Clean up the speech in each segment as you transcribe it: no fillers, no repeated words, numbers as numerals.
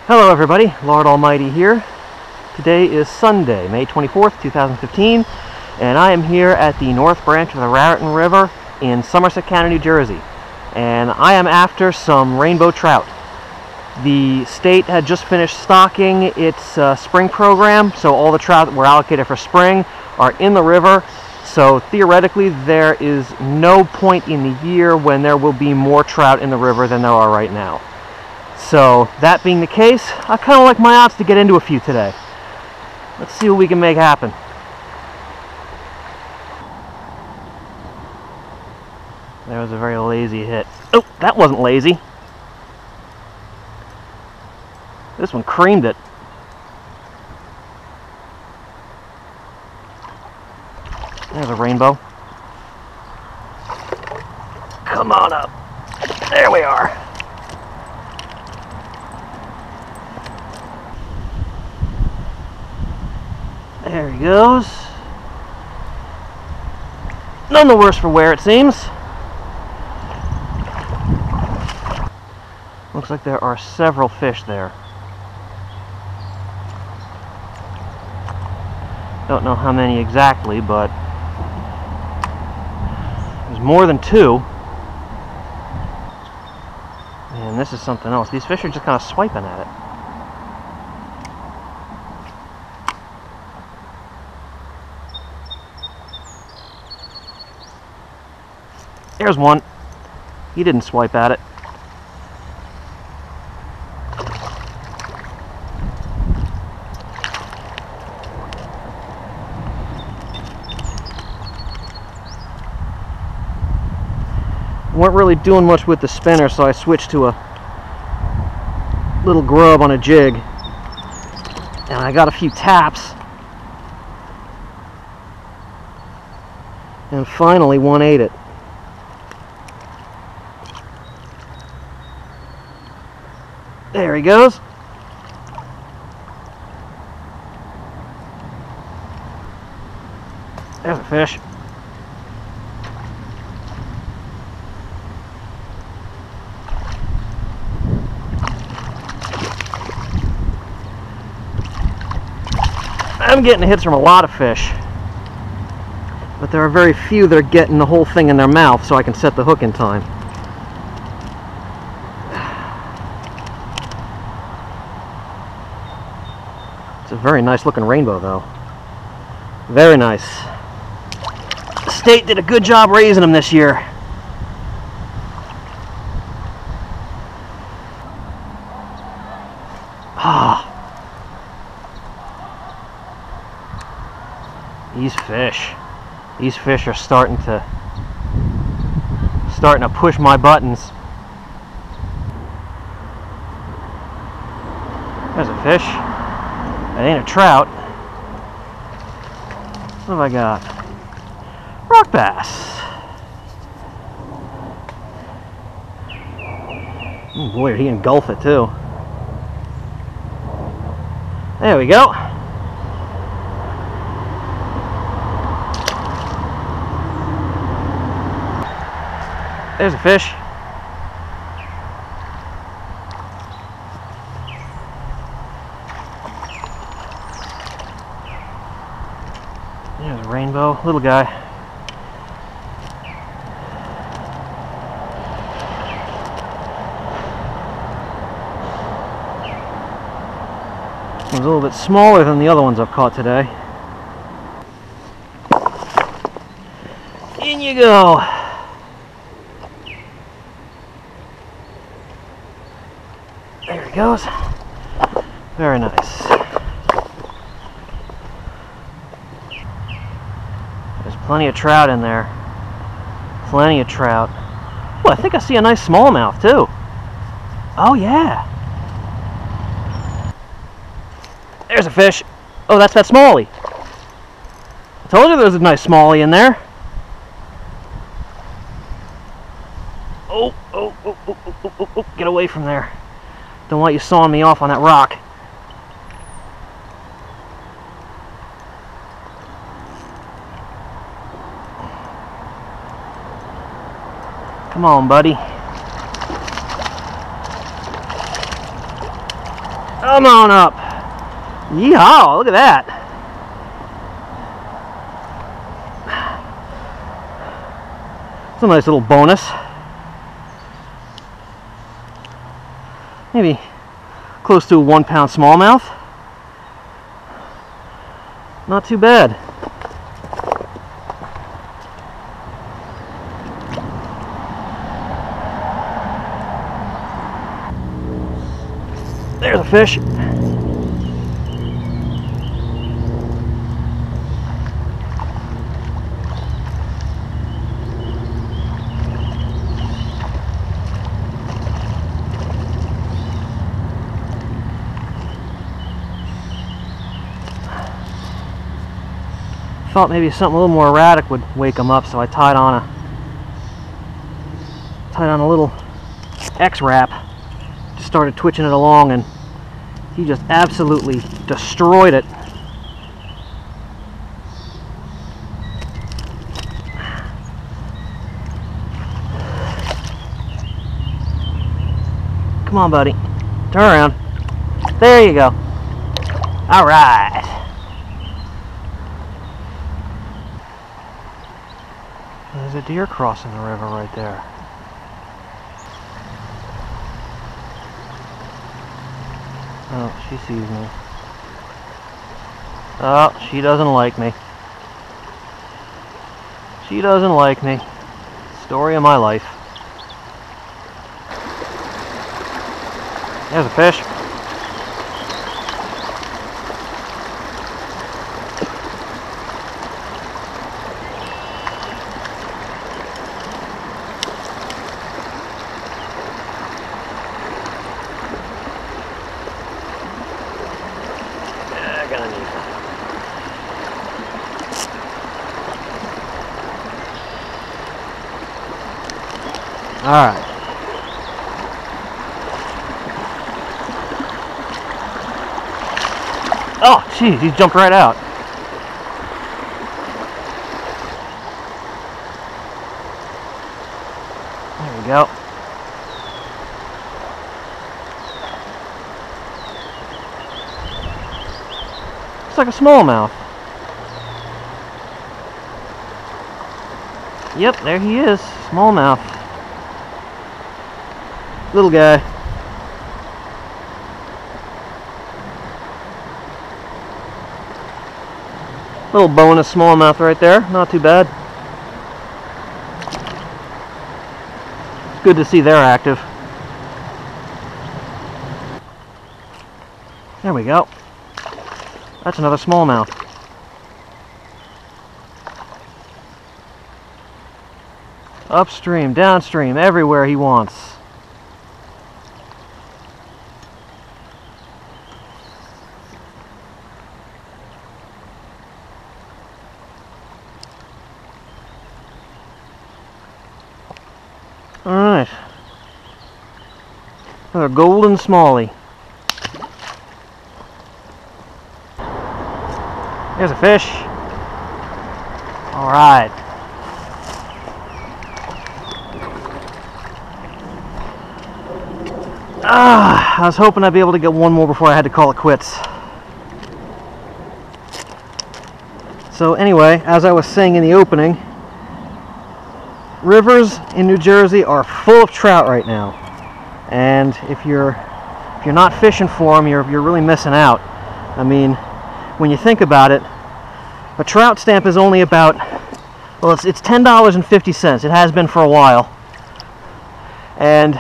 Hello everybody, Lord Almighty here. Today is Sunday, May 24th, 2015, and I am here at the North Branch of the Raritan River in Somerset County, New Jersey. And I am after some rainbow trout. The state had just finished stocking its spring program, so all the trout that were allocated for spring are in the river. So theoretically, there is no point in the year when there will be more trout in the river than there are right now. So, that being the case, I kind of like my odds to get into a few today. Let's see what we can make happen. There was a very lazy hit. Oh, that wasn't lazy. This one creamed it. There's a rainbow. Come on up. There we are. There he goes. None the worse for wear, it seems. Looks like there are several fish there. Don't know how many exactly, but there's more than two. And this is something else. These fish are just kind of swiping at it. There's one. He didn't swipe at it. Weren't really doing much with the spinner, so I switched to a little grub on a jig. And I got a few taps. And finally, one ate it. There he goes. There's a fish. I'm getting hits from a lot of fish, but there are very few that are getting the whole thing in their mouth so I can set the hook in time. It's a very nice looking rainbow though. Very nice. The state did a good job raising them this year. Ah. These fish are starting to push my buttons. There's a fish. That ain't a trout. What have I got? Rock bass. Oh boy, did he engulf it too. There we go. There's a fish. There's a rainbow, little guy. One's a little bit smaller than the other ones I've caught today. In you go. There he goes. Very nice. There's plenty of trout in there. Plenty of trout. Oh, I think I see a nice smallmouth too. Oh yeah. There's a fish. Oh, that's that smallie. I told you there was a nice smallie in there. Oh, get away from there. Don't want you sawing me off on that rock. Come on, buddy. Come on up. Yeehaw, look at that. It's a nice little bonus. Maybe close to a 1 pound smallmouth. Not too bad. There's a fish. Thought maybe something a little more erratic would wake him up, so I tied on a little X-wrap. Just started twitching it along, and he just absolutely destroyed it. Come on, buddy. Turn around. There you go. All right. There's a deer crossing the river right there. Oh, she sees me. Oh, she doesn't like me. She doesn't like me. Story of my life. There's a fish. All right. Oh, geez, he jumped right out. There we go. Looks like a smallmouth. Yep, there he is, smallmouth. Little guy. Little bonus smallmouth right there. Not too bad. It's good to see they're active. There we go. That's another smallmouth. Upstream, downstream, everywhere he wants. Alright. Another golden smallie. There's a fish. Alright. I was hoping I'd be able to get one more before I had to call it quits. So anyway, as I was saying in the opening, rivers in New Jersey are full of trout right now, and if you're not fishing for them, you're really missing out. I mean, when you think about it, a trout stamp is only about, well, it's $10.50. It has been for a while, and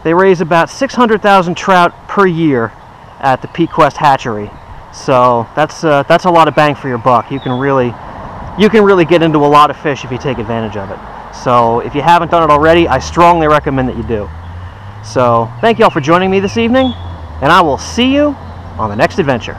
they raise about 600,000 trout per year at the Pequest hatchery. So that's a lot of bang for your buck. You can really get into a lot of fish if you take advantage of it. So if you haven't done it already, I strongly recommend that you do. So thank you all for joining me this evening, and I will see you on the next adventure.